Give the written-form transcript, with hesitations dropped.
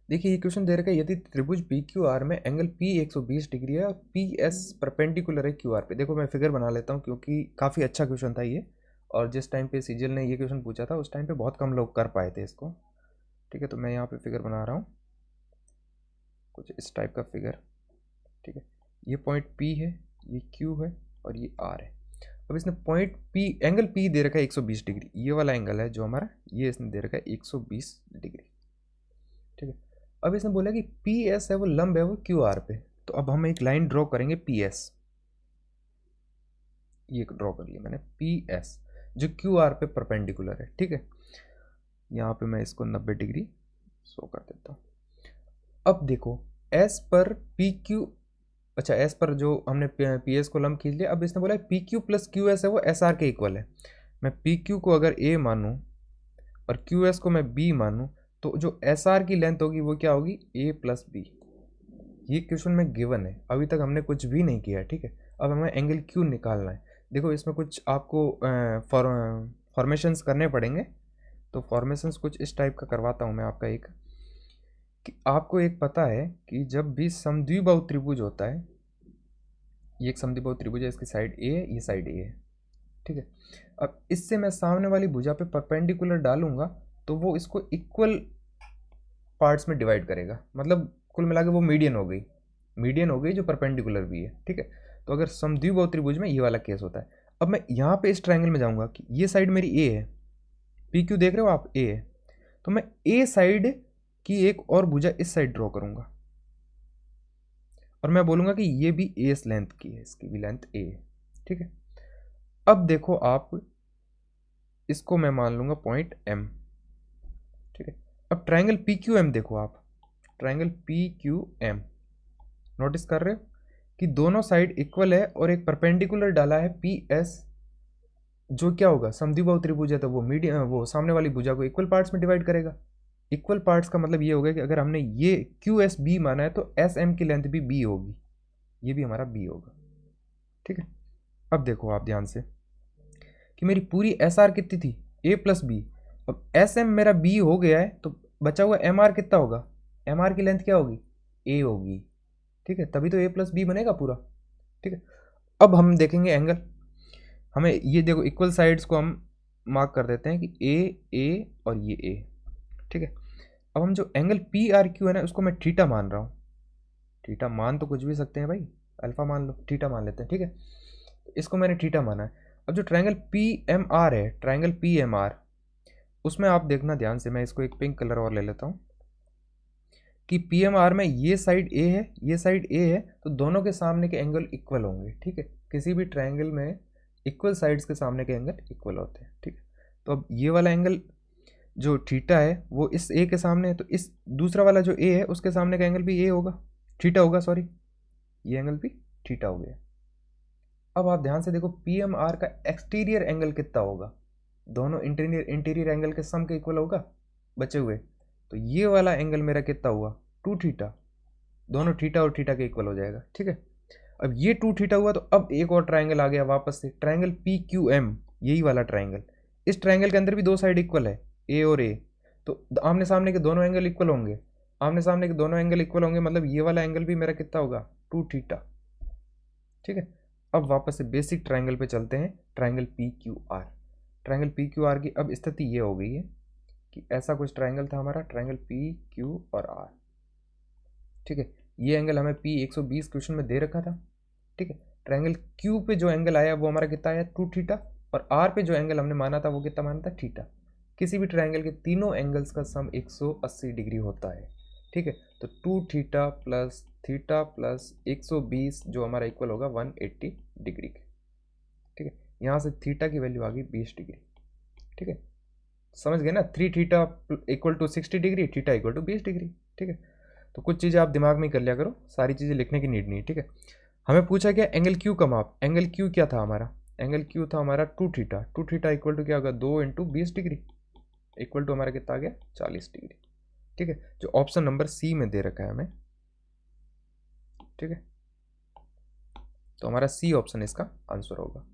देखिए ये क्वेश्चन दे रखा है, यदि त्रिभुज पी क्यू आर में एंगल पी 120 डिग्री है और पी एस परपेंडिकुलर है क्यू आर पे। देखो मैं फिगर बना लेता हूँ क्योंकि काफ़ी अच्छा क्वेश्चन था ये, और जिस टाइम पे सीजीएल ने ये क्वेश्चन पूछा था उस टाइम पे बहुत कम लोग कर पाए थे इसको। ठीक है, तो मैं यहाँ पे फिगर बना रहा हूँ कुछ इस टाइप का फिगर। ठीक है, ये पॉइंट पी है, ये क्यू है और ये आर है। अब इसने पॉइंट पी, एंगल पी दे रखा है 120 डिग्री, ये वाला एंगल है जो हमारा, ये इसने दे रखा है 120 डिग्री। ठीक है, अब इसने बोला कि पी एस है वो लंब है वो क्यू आर पे। तो अब हम एक लाइन ड्रॉ करेंगे पी एस, ये ड्रॉ कर लिया मैंने पी एस, जो क्यू आर पे परपेंडिकुलर है। ठीक है, यहाँ पे मैं इसको 90 डिग्री शो कर देता हूँ। अब देखो एस पर पी क्यू, अच्छा एस पर जो हमने पी एस को लंब खींच लिया। अब इसने बोला P Q plus Q S है वो एस आर के इक्वल है। मैं पी क्यू को अगर ए मानूँ और क्यू एस को मैं बी मानूँ, तो जो एस आर की लेंथ होगी वो क्या होगी, ए प्लस बी। ये क्वेश्चन में गिवन है, अभी तक हमने कुछ भी नहीं किया है। ठीक है, अब हमें एंगल क्यू निकालना है। देखो इसमें कुछ आपको फॉर्मेशंस करने पड़ेंगे, तो फॉर्मेशंस कुछ इस टाइप का करवाता हूँ मैं आपका एक, कि आपको एक पता है कि जब भी समद्विबाहु त्रिभुज होता है, ये एक समद्विबाहु त्रिभुज है, इसकी साइड ए है, ये साइड ए है। ठीक है, अब इससे मैं सामने वाली भुजा पे परपेंडिकुलर डालूंगा तो वो इसको इक्वल पार्ट्स में डिवाइड करेगा, मतलब कुल मिला के वो मीडियन हो गई, मीडियन हो गई जो परपेंडिकुलर भी है। ठीक है, तो अगर समद्विबाहु त्रिभुज में ये वाला केस होता है। अब मैं यहाँ पे इस ट्रायंगल में जाऊँगा कि ये साइड मेरी ए है, पी क्यू देख रहे हो आप, ए है, तो मैं ए साइड की एक और भुजा इस साइड ड्रॉ करूँगा और मैं बोलूँगा कि ये भी ए लेंथ की है, इसकी भी लेंथ ए है। ठीक है, अब देखो आप, इसको मैं मान लूँगा पॉइंट एम। ठीक है, अब ट्रायंगल पी क्यू एम देखो आप, triangle P Q M notice कर रहे हो कि दोनों साइड इक्वल है और एक परपेंडिकुलर डाला है पी एस, जो क्या होगा, समद्विबाहु त्रिभुज है तो वो मीडियम, वो सामने वाली भुजा को इक्वल पार्ट्स में डिवाइड करेगा। इक्वल पार्ट्स का मतलब ये होगा कि अगर हमने ये क्यू एस बी माना है तो एस एम की लेंथ भी बी होगी, ये भी हमारा बी होगा। ठीक है, अब देखो आप ध्यान से कि मेरी पूरी एस आर कितनी थी, ए प्लस बी। अब एस एम मेरा बी हो गया है तो बचा हुआ एम आर कितना होगा, एम आर की लेंथ क्या होगी, ए होगी। ठीक है, तभी तो ए प्लस बी बनेगा पूरा। ठीक है, अब हम देखेंगे एंगल, हमें ये देखो इक्वल साइड्स को हम मार्क कर देते हैं कि ए और ये ए। ठीक है, अब हम जो एंगल पी आर क्यू है ना उसको मैं थीटा मान रहा हूँ। थीटा मान तो कुछ भी सकते हैं भाई, अल्फा मान लो, थीटा मान लेते हैं। ठीक है, इसको मैंने थीटा माना है। अब जो ट्रायंगल पी एम आर है, ट्रायंगल पी एम आर, उसमें आप देखना ध्यान से, मैं इसको एक पिंक कलर और ले लेता हूँ कि पी एम आर में ये साइड ए है, ये साइड ए है, तो दोनों के सामने के एंगल इक्वल होंगे। ठीक है, किसी भी ट्रायंगल में इक्वल साइड्स के सामने के एंगल इक्वल होते हैं। ठीक है, तो अब ये वाला एंगल जो थीटा है वो इस ए के सामने है, तो इस दूसरा वाला जो ए है उसके सामने का एंगल भी ए होगा, थीटा होगा, सॉरी, ये एंगल भी थीटा हो गया। अब आप ध्यान से देखो पी एम आर का एक्सटीरियर एंगल कितना होगा, दोनों इंटीरियर इंटीरियर एंगल के सम के इक्वल होगा बचे हुए, तो ये वाला एंगल मेरा कितना हुआ, टू थीटा, दोनों थीटा और थीटा के इक्वल हो जाएगा। ठीक है, अब ये टू थीटा हुआ तो अब एक और ट्रायंगल आ गया वापस से, ट्रायंगल पी क्यू एम, यही वाला ट्रायंगल। इस ट्रायंगल के अंदर भी दो साइड इक्वल है, ए और ए, तो आमने सामने के दोनों एंगल इक्वल होंगे, आमने सामने के दोनों एंगल इक्वल होंगे, मतलब ये वाला एंगल भी मेरा कितना होगा, टू थीटा। ठीक है, अब वापस से बेसिक ट्रायंगल पे चलते हैं, triangle P Q R. Triangle P Q R की अब स्थिति ये हो गई है कि ऐसा कुछ ट्रायंगल था हमारा, ट्रायंगल पी क्यू और आर। ठीक है, ये एंगल हमें पी 120 क्वेश्चन में दे रखा था। ठीक है, ट्रायंगल क्यू पे जो एंगल आया वो हमारा कितना आया, टू थीटा, और आर पे जो एंगल हमने माना था वो कितना माना था, थीटा। किसी भी ट्रायंगल के तीनों एंगल्स का सम 180 डिग्री होता है। ठीक है, तो टू थीटा प्लस 120 जो हमारा इक्वल होगा 180 डिग्री के। ठीक है, यहाँ से थीटा की वैल्यू आ गई 20 डिग्री। ठीक है, समझ गए ना, three theta equal to 60 degree, theta equal to 20 degree. ठीक है, तो कुछ चीज़ें आप दिमाग में कर लिया करो, सारी चीज़ें लिखने की नीड नहीं। ठीक है, हमें पूछा क्या, एंगल क्यू का माप, एंगल क्यू क्या था हमारा, एंगल क्यू था हमारा टू थीटा इक्वल टू क्या होगा, 2 × 20 डिग्री, इक्वल टू हमारा कितना आ गया, 40 डिग्री। ठीक है, जो ऑप्शन नंबर सी में दे रखा है हमें। ठीक है, तो हमारा सी ऑप्शन इसका आंसर होगा।